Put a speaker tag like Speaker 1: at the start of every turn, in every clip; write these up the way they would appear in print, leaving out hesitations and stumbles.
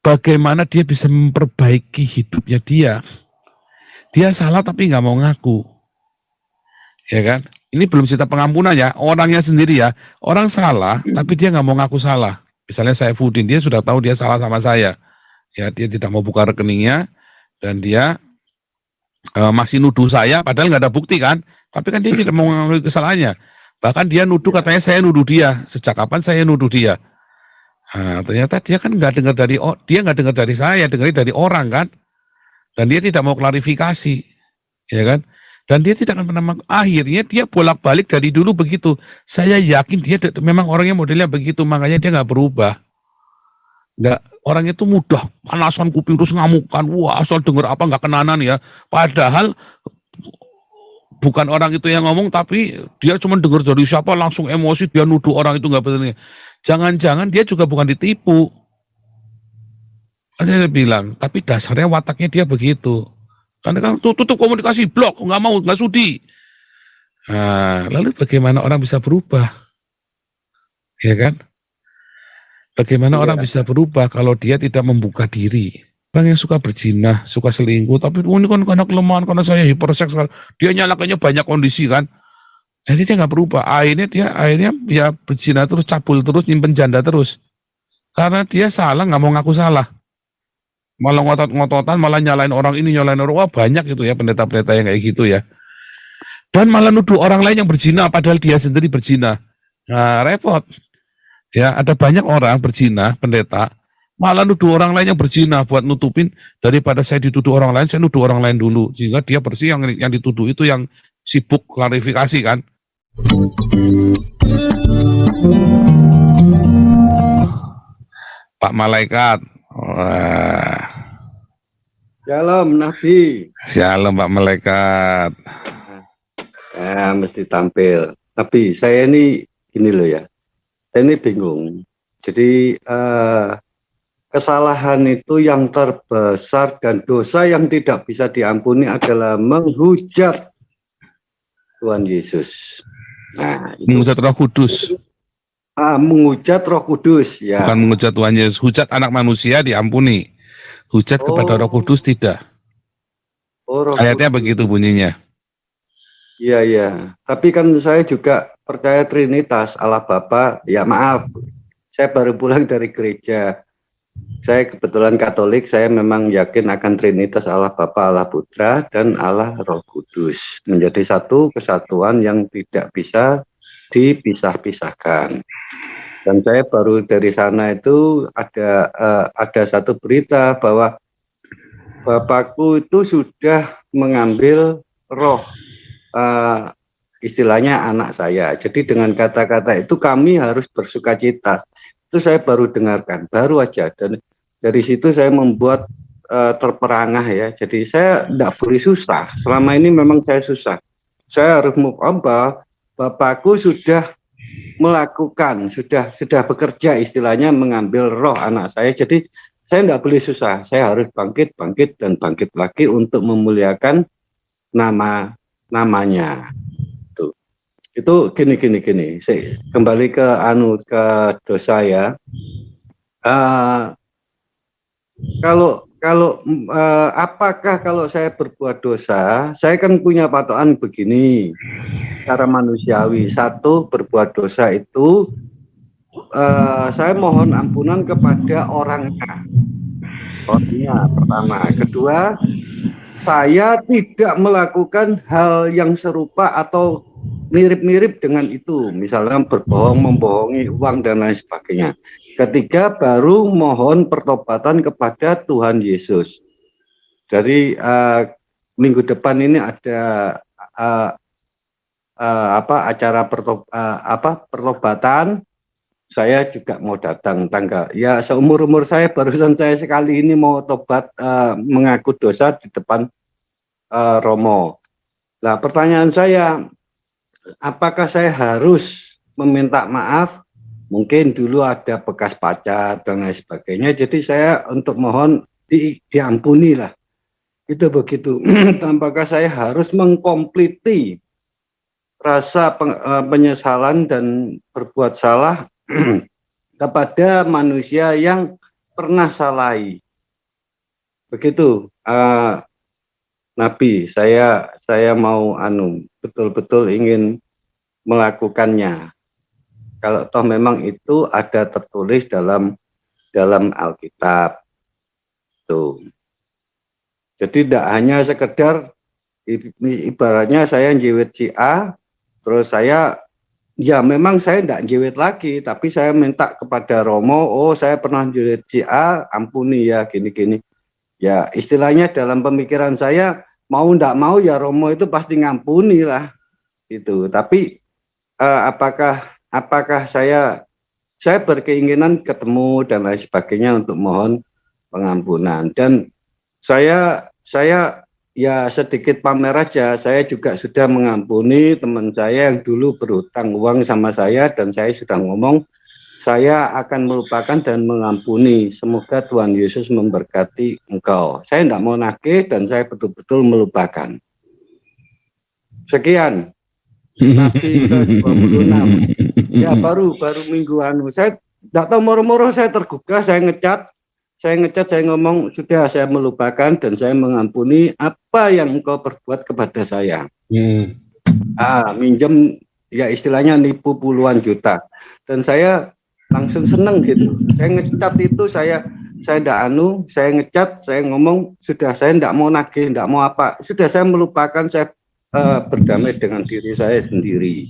Speaker 1: bagaimana dia bisa memperbaiki hidupnya dia. Dia salah tapi nggak mau ngaku, ya kan? Ini belum cerita pengampunan ya, orangnya sendiri ya. Orang salah tapi dia nggak mau ngaku salah. Misalnya Saifuddin, dia sudah tahu dia salah sama saya. Ya, dia tidak mau buka rekeningnya dan dia masih nuduh saya padahal nggak ada bukti kan. Tapi kan dia tidak mau mengakui kesalahannya. Bahkan dia nuduh katanya saya nuduh dia. Sejak kapan saya nuduh dia? Nah, ternyata dia kan nggak dengar dari saya, dengar dari orang kan. Dan dia tidak mau klarifikasi, ya kan? Dan dia tidak akan pernah, akhirnya dia bolak-balik dari dulu begitu. Saya yakin dia memang orangnya modelnya begitu, makanya dia nggak berubah. Orang itu mudah panasan kuping terus ngamukan, wah asal denger apa nggak kenanan ya. Padahal bukan orang itu yang ngomong, tapi dia cuma dengar dari siapa langsung emosi, dia nuduh orang itu nggak benar. Jangan-jangan dia juga bukan ditipu. Saya bilang, tapi dasarnya wataknya dia begitu. Karena kan tutup komunikasi, blok, nggak mau, nggak sudi. Nah, lalu bagaimana orang bisa berubah? Ya kan? Bagaimana orang bisa berubah kalau dia tidak membuka diri? Orang yang suka berzina, suka selingkuh, tapi ini kan karena kelemahan, karena saya hiperseks, dia nyalakannya banyak kondisi kan. Jadi dia nggak berubah. Akhirnya ya berzina terus, cabul terus, nyimpen janda terus. Karena dia salah, nggak mau ngaku salah. Malah ngotot-ngototan, malah nyalain orang ini, nyalain orang, wah banyak gitu ya pendeta-pendeta yang kayak gitu ya. Dan malah nuduh orang lain yang berzina, padahal dia sendiri berzina. Nah, repot. Ya, ada banyak orang berzina, pendeta, malah nuduh orang lain yang berzina buat nutupin, daripada saya dituduh orang lain, saya nuduh orang lain dulu. Sehingga dia bersih, yang dituduh itu yang sibuk klarifikasi kan. Pak Malaikat. Wah.
Speaker 2: Shalom Nabi.
Speaker 1: Shalom Pak Malaikat.
Speaker 2: Ya, mesti tampil. Tapi saya ini gini loh ya. Saya ini bingung. Jadi kesalahan itu yang terbesar dan dosa yang tidak bisa diampuni adalah menghujat Tuhan Yesus. Nah,
Speaker 1: menghujat Roh Kudus.
Speaker 2: Menghujat Roh Kudus, ya.
Speaker 1: Bukan menghujat Tuhan Yesus. Hujat anak manusia diampuni. Hujat kepada Roh Kudus tidak. Ayatnya Kudus. Begitu bunyinya.
Speaker 2: Iya, iya. Tapi kan saya juga percaya Trinitas, Allah Bapa. Ya maaf, saya baru pulang dari gereja. Saya kebetulan Katolik, saya memang yakin akan Trinitas, Allah Bapa, Allah Putra, dan Allah Roh Kudus. Menjadi satu kesatuan yang tidak bisa dipisah-pisahkan. Dan saya baru dari sana itu ada satu berita bahwa Bapakku itu sudah mengambil roh, istilahnya anak saya. Jadi dengan kata-kata itu kami harus bersukacita. Itu saya baru dengarkan, baru aja. Dan dari situ saya membuat terperangah ya. Jadi saya tidak boleh susah. Selama ini memang saya susah. Saya harus move on bahwa Bapakku sudah melakukan, sudah bekerja, istilahnya mengambil roh anak saya. Jadi saya tidak boleh susah. Saya harus bangkit dan bangkit lagi untuk memuliakan namanya. Itu gini. Saya kembali ke dosa ya. Apakah kalau saya berbuat dosa, saya kan punya patokan begini, cara manusiawi. Satu, berbuat dosa itu saya mohon ampunan kepada orangnya. Pertama. Kedua, saya tidak melakukan hal yang serupa atau mirip-mirip dengan itu, misalnya berbohong, membohongi uang dan lain sebagainya. Ketiga, baru mohon pertobatan kepada Tuhan Yesus. Jadi minggu depan ini ada acara pertobatan. Saya juga mau datang seumur-umur saya barusan saya sekali ini mau tobat, mengaku dosa di depan Romo. Nah, pertanyaan saya, apakah saya harus meminta maaf? Mungkin dulu ada bekas pacar dan lain sebagainya, jadi saya untuk mohon diampuni lah. Itu begitu. Apakah saya harus mengkompliti rasa penyesalan dan berbuat salah kepada manusia yang pernah salahi. Begitu, Nabi, saya mau betul-betul ingin melakukannya. Kalau toh memang itu ada tertulis dalam Alkitab. Tuh. Jadi tidak hanya sekedar ibaratnya saya jiwit si A, terus saya ya memang saya tidak jiwit lagi, tapi saya minta kepada Romo, oh saya pernah jiwit si A, ampuni ya gini-gini. Ya istilahnya dalam pemikiran saya mau tidak mau ya Romo itu pasti ngampuni lah gitu. Tapi apakah saya berkeinginan ketemu dan lain sebagainya untuk mohon pengampunan. Dan saya ya sedikit pamer aja, saya juga sudah mengampuni teman saya yang dulu berutang uang sama saya, dan saya sudah ngomong saya akan melupakan dan mengampuni. Semoga Tuhan Yesus memberkati engkau. Saya tidak mau nagih dan saya betul-betul melupakan. Sekian. Nabi ke-26. Ya baru minggu saya tidak tahu, moro-moro saya tergugah, saya ngecat, saya ngomong sudah, saya melupakan dan saya mengampuni apa yang engkau perbuat kepada saya. Minjem ya istilahnya nipu puluhan juta, dan saya langsung seneng gitu. Saya ngecat itu saya tidak saya ngecat, saya ngomong sudah, saya tidak mau nagih, tidak mau apa, sudah saya melupakan, saya berdamai dengan diri saya sendiri.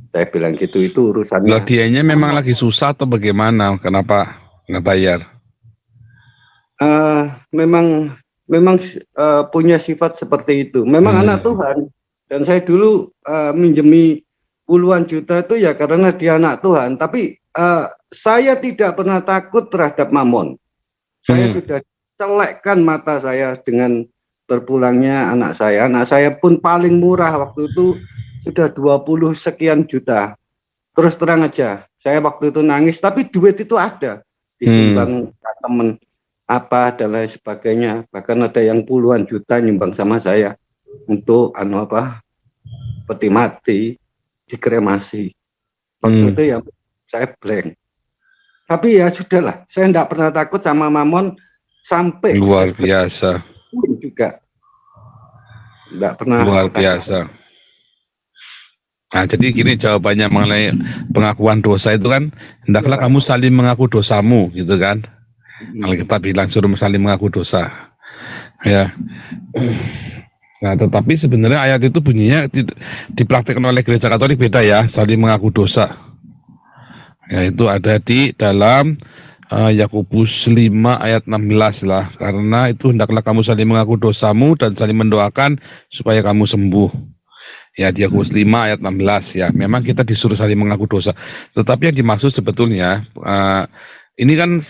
Speaker 2: Saya bilang gitu, itu urusannya.
Speaker 1: Loh, dianya memang lagi susah atau bagaimana? Kenapa nggak bayar?
Speaker 2: Memang punya sifat seperti itu. Memang anak Tuhan, dan saya dulu minjemi puluhan juta itu ya karena dia anak Tuhan. Tapi saya tidak pernah takut terhadap mamon. Saya sudah celekkan mata saya dengan berpulangnya anak saya. Anak saya pun paling murah waktu itu sudah 20 sekian juta. Terus terang aja, saya waktu itu nangis, tapi duit itu ada. Disumbang teman apa dan lain sebagainya. Bahkan ada yang puluhan juta nyumbang sama saya untuk peti mati, dikremasi. Waktu itu ya saya blank. Tapi ya sudahlah, saya tidak pernah takut sama mamon sampai
Speaker 1: luar biasa.
Speaker 2: Juga tidak pernah.
Speaker 1: Luar biasa. Nah, jadi gini jawabannya mengenai pengakuan dosa itu kan, hendaklah kamu saling mengaku dosamu, gitu kan? Kalau kita bilang suruh saling mengaku dosa, ya. Nah, tetapi sebenarnya ayat itu bunyinya dipraktikkan oleh gereja Katolik beda ya, saling mengaku dosa. Yaitu ada di dalam Yakobus 5 ayat 16 lah, karena itu hendaklah kamu saling mengaku dosamu dan saling mendoakan supaya kamu sembuh. Ya, di Yakobus 5 ayat 16 ya, memang kita disuruh saling mengaku dosa. Tetapi yang dimaksud sebetulnya ini kan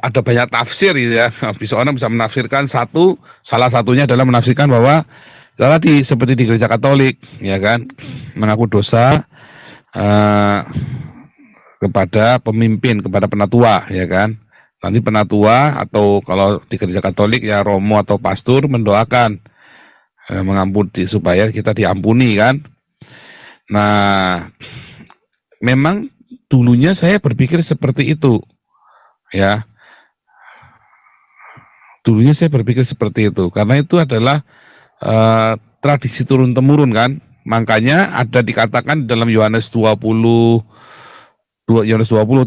Speaker 1: ada banyak tafsir gitu ya. Bisa orang bisa menafsirkan salah satunya adalah menafsirkan bahwa tadi seperti di gereja Katolik ya kan, mengaku dosa kepada pemimpin, kepada penatua ya kan. Nanti penatua atau kalau di gereja Katolik ya romo atau pastor mendoakan mengampuni supaya kita diampuni kan. Nah, memang dulunya saya berpikir seperti itu. Ya. Dulunya saya berpikir seperti itu karena itu adalah tradisi turun temurun kan. Makanya ada dikatakan dalam Yohanes 20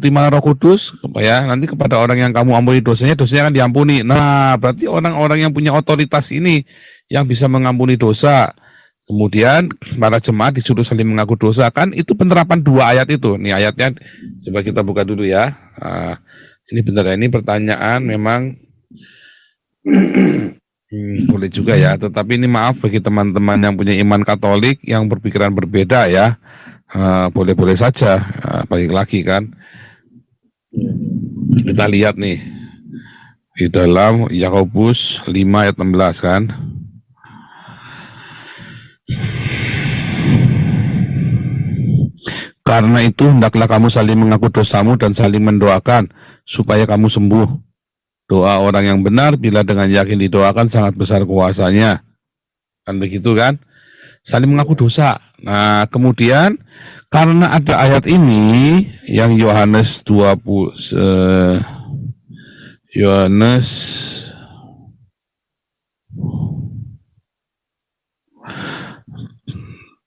Speaker 1: timah Roh Kudus ya, nanti kepada orang yang kamu ampuni dosanya akan diampuni. Nah, berarti orang-orang yang punya otoritas ini yang bisa mengampuni dosa. Kemudian para jemaat disuruh saling mengaku dosa, kan itu penerapan dua ayat itu. Nih ayatnya coba kita buka dulu ya. Ini benar, ini pertanyaan memang boleh juga ya, tetapi ini maaf bagi teman-teman yang punya iman Katolik yang berpikiran berbeda ya. Boleh-boleh saja, balik lagi kan. Kita lihat nih di dalam Yakobus 5 ayat 16 kan. Karena itu hendaklah kamu saling mengaku dosamu dan saling mendoakan supaya kamu sembuh. Doa orang yang benar bila dengan yakin didoakan sangat besar kuasanya. Kan begitu kan? Saling mengaku dosa. Nah, kemudian karena ada ayat ini yang Yohanes 20 Yohanes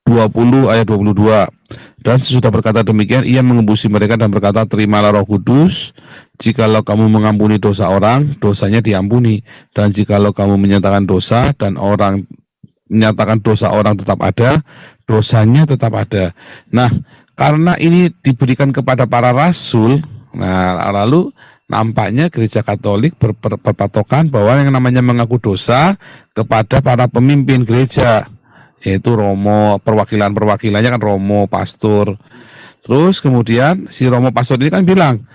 Speaker 1: 20 ayat 22. Dan sesudah berkata demikian, ia mengembusi mereka dan berkata, terimalah Roh Kudus. Jikalau kamu mengampuni dosa orang, dosanya diampuni. Dan jikalau kamu menyatakan dosa dan orang menyatakan dosa orang tetap ada, dosanya tetap ada. Nah, karena ini diberikan kepada para rasul, nah lalu nampaknya gereja Katolik berpatokan bahwa yang namanya mengaku dosa kepada para pemimpin gereja, yaitu romo, perwakilannya kan romo, pastor. Terus kemudian si romo pastor ini kan bilang,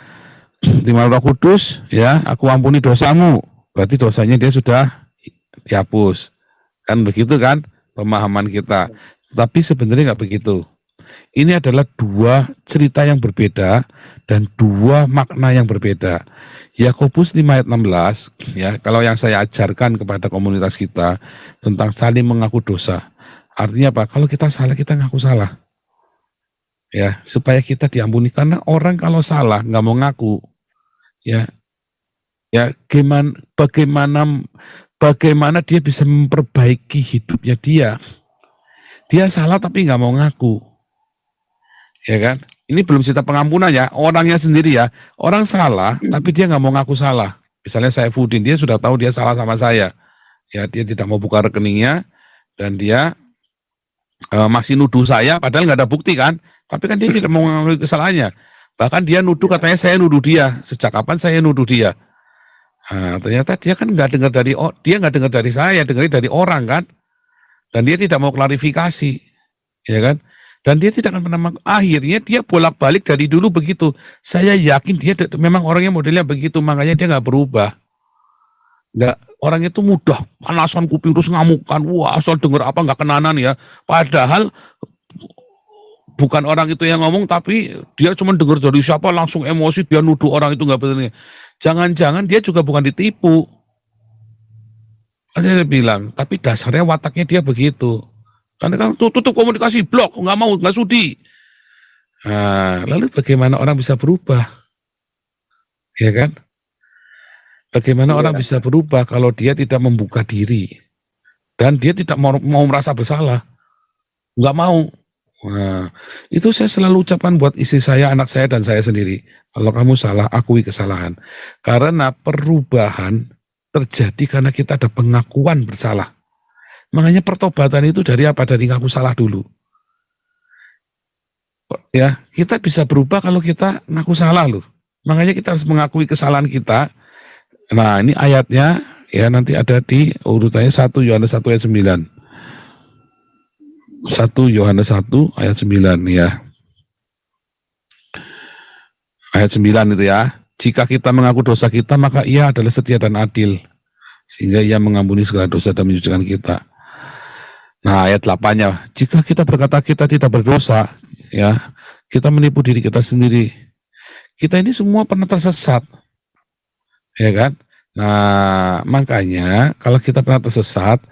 Speaker 1: terima Roh Kudus, ya, aku ampuni dosamu. Berarti dosanya dia sudah dihapus. Kan begitu kan pemahaman kita. Tapi sebenarnya nggak begitu. Ini adalah dua cerita yang berbeda dan dua makna yang berbeda. Yakobus 5 ayat 16, ya, kalau yang saya ajarkan kepada komunitas kita tentang saling mengaku dosa. Artinya apa? Kalau kita salah, kita ngaku salah. Ya, supaya kita diampuni. Karena orang kalau salah nggak mau ngaku, ya, bagaimana dia bisa memperbaiki hidupnya dia. Dia salah tapi nggak mau ngaku, ya kan? Ini belum cerita pengampunan ya, orangnya sendiri ya. Orang salah tapi dia nggak mau ngaku salah. Misalnya saya Fudin, dia sudah tahu dia salah sama saya. Ya, dia tidak mau buka rekeningnya dan dia masih nuduh saya, padahal nggak ada bukti kan, tapi kan dia tidak mau mengakui kesalahannya. Bahkan dia nuduh, katanya saya nuduh dia. Sejak kapan saya nuduh dia? Nah, ternyata dia kan nggak dengar dari saya, dengar dari orang kan, dan dia tidak mau klarifikasi, ya kan? Dan dia tidak akan pernah, akhirnya dia bolak-balik dari dulu begitu. Saya yakin dia memang orangnya modelnya begitu, makanya dia nggak berubah. Orang itu mudah panasan kuping terus ngamukan, wah asal denger apa nggak kenanan ya. Padahal bukan orang itu yang ngomong, tapi dia cuma dengar dari siapa langsung emosi, dia nuduh orang itu nggak benar. Jangan-jangan dia juga bukan ditipu. Saya bilang, tapi dasarnya wataknya dia begitu. Karena kan tutup komunikasi, blok, nggak mau, nggak sudi. Nah, lalu bagaimana orang bisa berubah? Ya kan? Bagaimana orang bisa berubah kalau dia tidak membuka diri dan dia tidak mau merasa bersalah, nggak mau. Nah, itu saya selalu ucapkan buat istri saya, anak saya, dan saya sendiri. Kalau kamu salah, akui kesalahan. Karena perubahan terjadi karena kita ada pengakuan bersalah. Makanya pertobatan itu dari apa? Dari ngaku salah dulu. Ya, kita bisa berubah kalau kita ngaku salah loh. Makanya kita harus mengakui kesalahan kita. Nah, ini ayatnya ya nanti ada di urutannya 1 Yohanes 1 ayat 9. 1 Yohanes 1 ayat 9 ya. Ayat 9 itu ya. Jika kita mengaku dosa kita, maka ia adalah setia dan adil, sehingga ia mengampuni segala dosa dan menyucikan kita. Nah, ayat 8-nya, jika kita berkata kita tidak berdosa, ya, kita menipu diri kita sendiri. Kita ini semua pernah tersesat. Ya kan? Nah, makanya kalau kita pernah tersesat,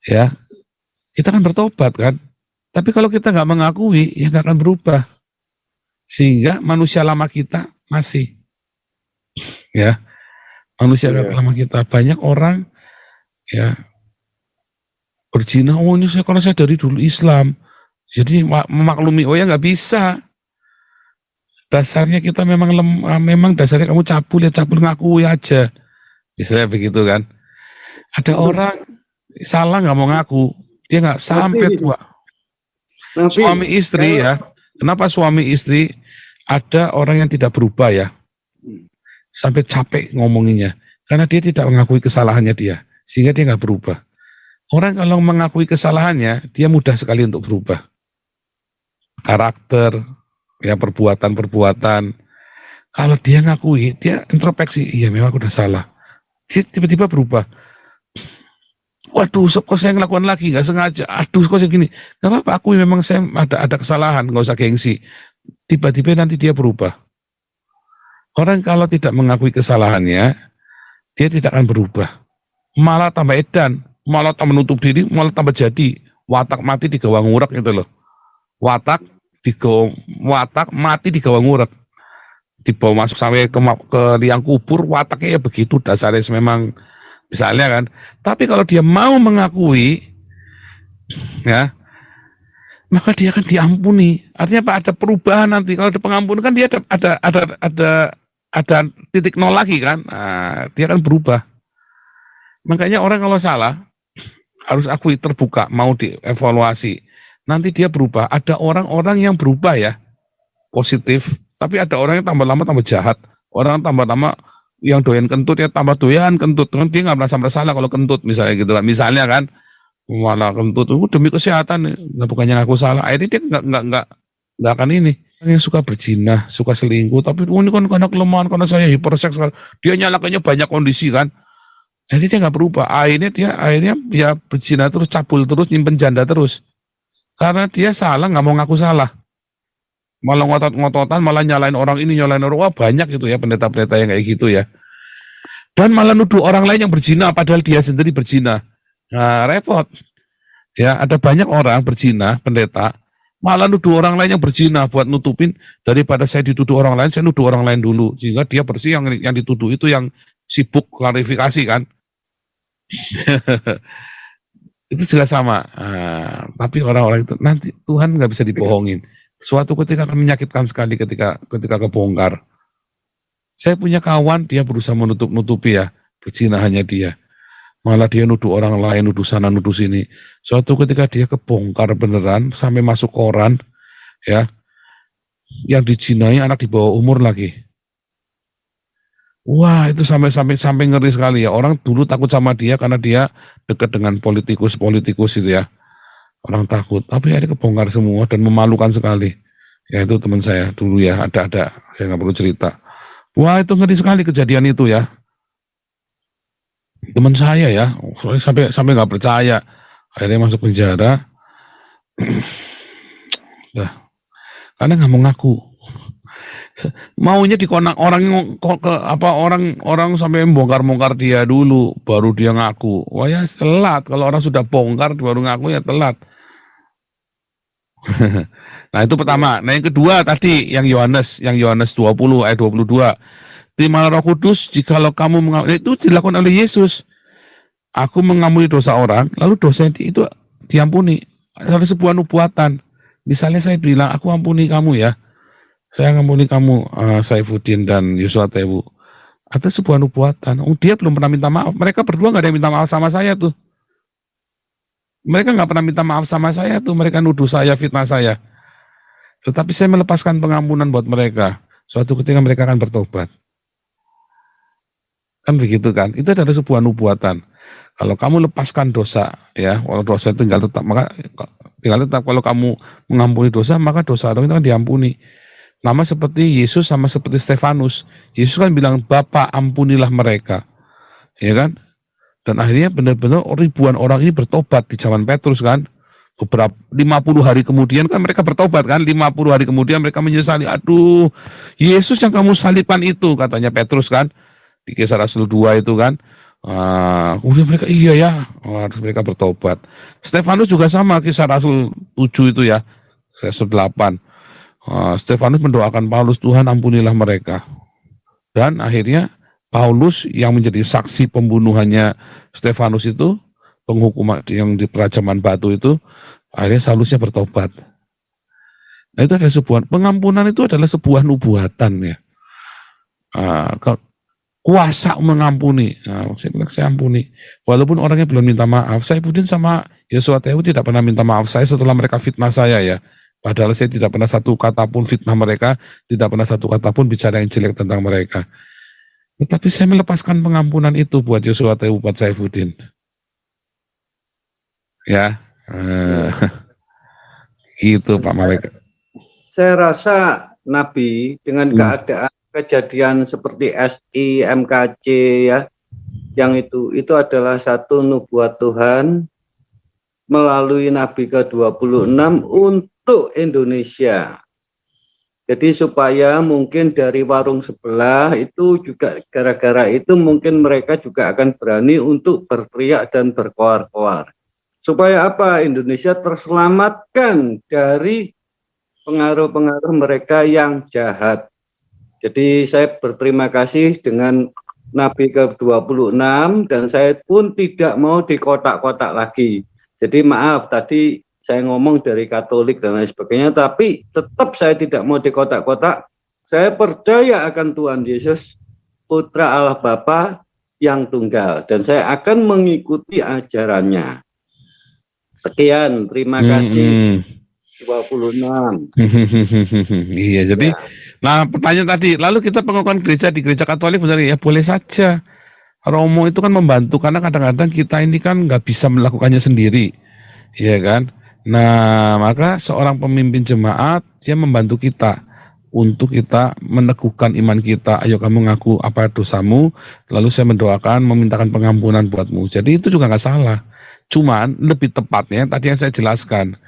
Speaker 1: ya, kita kan bertobat kan. Tapi kalau kita nggak mengakui, ya nggak akan berubah. Sehingga manusia lama kita masih, ya, manusia lama kita. Banyak orang, ya, berzina, oh ini karena saya dari dulu Islam, jadi memaklumi, oh ya nggak bisa. Dasarnya kita memang dasarnya kamu cabul ya cabul, ngakui aja. Misalnya begitu kan. Ada orang salah nggak mau ngaku, dia nggak sampai tua. Suami istri ya. Kenapa suami istri ada orang yang tidak berubah ya? Sampai capek ngomonginnya. Karena dia tidak mengakui kesalahannya dia. Sehingga dia nggak berubah. Orang kalau mengakui kesalahannya, dia mudah sekali untuk berubah. Karakter, ya perbuatan-perbuatan. Kalau dia ngakui, dia introspeksi, iya memang aku udah salah. Dia tiba-tiba berubah. Waduh, kok saya ngelakukan lagi, nggak sengaja. Aduh, kok saya gini. Nggak apa-apa, akui memang saya ada kesalahan, nggak usah gengsi. Tiba-tiba nanti dia berubah. Orang kalau tidak mengakui kesalahannya, dia tidak akan berubah. Malah tambah edan, malah tambah menutup diri, malah tambah jadi. Watak mati di gawang ngurak gitu loh. Watak mati di gawang ngurak. dibawa masuk sampai ke liang kubur, wataknya ya begitu dasarnya memang misalnya kan. Tapi kalau dia mau mengakui, ya, maka dia akan diampuni. Artinya apa? Ada perubahan nanti. Kalau ada pengampunan kan dia ada titik nol lagi kan. Nah, dia akan berubah. Makanya orang kalau salah harus akui, terbuka, mau dievaluasi. Nanti dia berubah. Ada orang-orang yang berubah ya, positif. Tapi ada orang yang tambah lama tambah jahat. Orang tambah lama yang doyan kentut ya tambah doyan kentut. Dia nggak merasa bersalah kalau kentut misalnya gitu kan. Misalnya kan, malah kentut, demi kesehatan, nggak, bukannya aku salah. Akhirnya dia nggak akan ini. Yang suka berzina, suka selingkuh, tapi ini kan karena kelemahan, karena saya hiperseks, dia nyalakannya banyak kondisi kan. Akhirnya dia nggak berubah. Akhirnya ya berzina terus, cabul terus, nyimpen janda terus. Karena dia salah, nggak mau ngaku salah. Malah ngotot-ngototan, malah nyalain orang ini, nyalain orang. Wah, banyak itu ya pendeta-pendeta yang kayak gitu ya. Dan malah nuduh orang lain yang berzina, padahal dia sendiri berzina. Nah, repot. Ya, ada banyak orang berzina, pendeta, malah nuduh orang lain yang berzina buat nutupin, daripada saya dituduh orang lain, saya nuduh orang lain dulu. Sehingga dia bersih, yang dituduh itu yang sibuk klarifikasi kan. Itu juga sama. Nah, tapi orang-orang itu nanti Tuhan nggak bisa dibohongin. Suatu ketika akan menyakitkan sekali ketika kebongkar. Saya punya kawan, dia berusaha menutup-nutupi ya, berzina hanya dia. Malah dia nuduh orang lain, nuduh sana, nuduh sini. Suatu ketika dia kebongkar beneran, sampai masuk koran, ya, yang dijinai anak di bawah umur lagi. Wah, itu sampai ngeri sekali ya. Orang dulu takut sama dia karena dia dekat dengan politikus itu ya. Orang takut, tapi ada kebongkar semua dan memalukan sekali. Ya itu teman saya dulu ya, ada. Saya nggak perlu cerita. Wah, itu ngeri sekali kejadian itu ya. Teman saya ya, sampai nggak percaya, akhirnya masuk penjara. Nah, karena nggak mau ngaku, maunya dikonak orang orang sampai bongkar dia dulu, baru dia ngaku. Wah ya telat, kalau orang sudah bongkar baru ngaku ya telat. Nah itu pertama. Nah yang kedua tadi yang Yohanes 20 ayat 22. Terimalah Roh Kudus jikalau kamu mengampuni, itu dilakukan oleh Yesus. Aku mengampuni dosa orang, lalu dosa itu diampuni. Ada sebuah nubuatan. Misalnya saya bilang, aku ampuni kamu ya. Saya ngampuni kamu, Saifuddin dan Yosua Tewu. Atau sebuah nubuatan. Dia belum pernah minta maaf. Mereka berdua nggak ada yang minta maaf sama saya tuh. Mereka nggak pernah minta maaf sama saya tuh. Mereka nuduh saya, fitnah saya. Tetapi saya melepaskan pengampunan buat mereka. Suatu ketika mereka akan bertobat. Kan begitu kan? Itu adalah sebuah nubuatan. Kalau kamu lepaskan dosa, ya, kalau dosa tinggal tetap, kalau kamu mengampuni dosa, maka dosa orang itu akan diampuni. Nama seperti Yesus sama seperti Stefanus. Yesus kan bilang, Bapa ampunilah mereka. Ya kan? Dan akhirnya benar-benar ribuan orang ini bertobat di zaman Petrus kan. Beberapa 50 hari kemudian kan mereka bertobat kan. 50 hari kemudian mereka menyesali, aduh, Yesus yang kamu salibkan itu, katanya Petrus kan. Di Kisah Rasul 2 itu kan. Kemudian mereka iya ya, harus mereka bertobat. Stefanus juga sama, Kisah Rasul 7 itu ya, Rasul 8. Stefanus mendoakan Paulus, Tuhan ampunilah mereka. Dan akhirnya Paulus yang menjadi saksi pembunuhannya Stefanus itu, penghukuman yang di perajaman batu itu, akhirnya Saulusnya bertobat. Nah itu adalah sebuah pengampunan, itu adalah sebuah nubuatan ya. Kuasa mengampuni. Nah, saya bilang saya ampuni. Walaupun orangnya belum minta maaf. Saifuddin sama Yosua Tewu tidak pernah minta maaf saya setelah mereka fitnah saya ya. Padahal saya tidak pernah satu kata pun fitnah mereka, tidak pernah satu kata pun bicara yang jelek tentang mereka. Tetapi saya melepaskan pengampunan itu buat Yosua Tewu, buat Saifuddin. Ya, gitu Pak Malik.
Speaker 2: Saya rasa Nabi dengan keadaan kejadian seperti SI, MKC ya, yang itu adalah satu nubuat Tuhan melalui Nabi ke-26 untuk Indonesia. Jadi supaya mungkin dari warung sebelah itu juga gara-gara itu mungkin mereka juga akan berani untuk berteriak dan berkoar-koar. Supaya apa? Indonesia terselamatkan dari pengaruh-pengaruh mereka yang jahat. Jadi saya berterima kasih dengan Nabi ke-26 dan saya pun tidak mau dikotak-kotak lagi. Jadi maaf tadi saya ngomong dari Katolik dan lain sebagainya, tapi tetap saya tidak mau dikotak-kotak. Saya percaya akan Tuhan Yesus, Putra Allah Bapa yang tunggal, dan saya akan mengikuti ajarannya. Sekian, terima kasih. 26.
Speaker 1: Iya, jadi nah pertanyaan tadi, lalu kita pengakuan gereja di gereja Katolik benar ya boleh saja. Romo itu kan membantu karena kadang-kadang kita ini kan nggak bisa melakukannya sendiri, ya kan? Nah, maka seorang pemimpin jemaat dia membantu kita untuk kita meneguhkan iman kita. Ayo kamu ngaku apa dosamu, lalu saya mendoakan, memintakan pengampunan buatmu. Jadi itu juga nggak salah. Cuman lebih tepatnya tadi yang saya jelaskan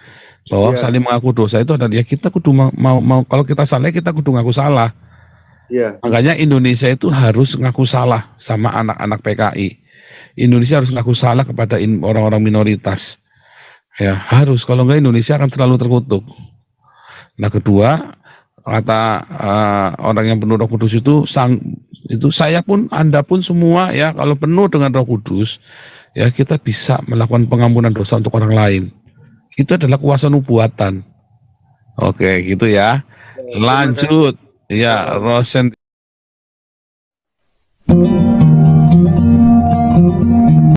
Speaker 1: bahwa saling mengaku dosa itu adalah ya kita kudu mau kalau kita salah kita kudu ngaku salah. Makanya Indonesia itu harus ngaku salah sama anak-anak PKI. Indonesia harus ngaku salah kepada orang-orang minoritas. Ya harus, kalau enggak Indonesia akan terlalu terkutuk. Nah kedua, kata orang yang penuh Roh Kudus itu saya pun, Anda pun semua ya kalau penuh dengan Roh Kudus ya kita bisa melakukan pengampunan dosa untuk orang lain. Itu adalah kuasa nubuatan. Oke, gitu ya. Lanjut. Ya, Rosen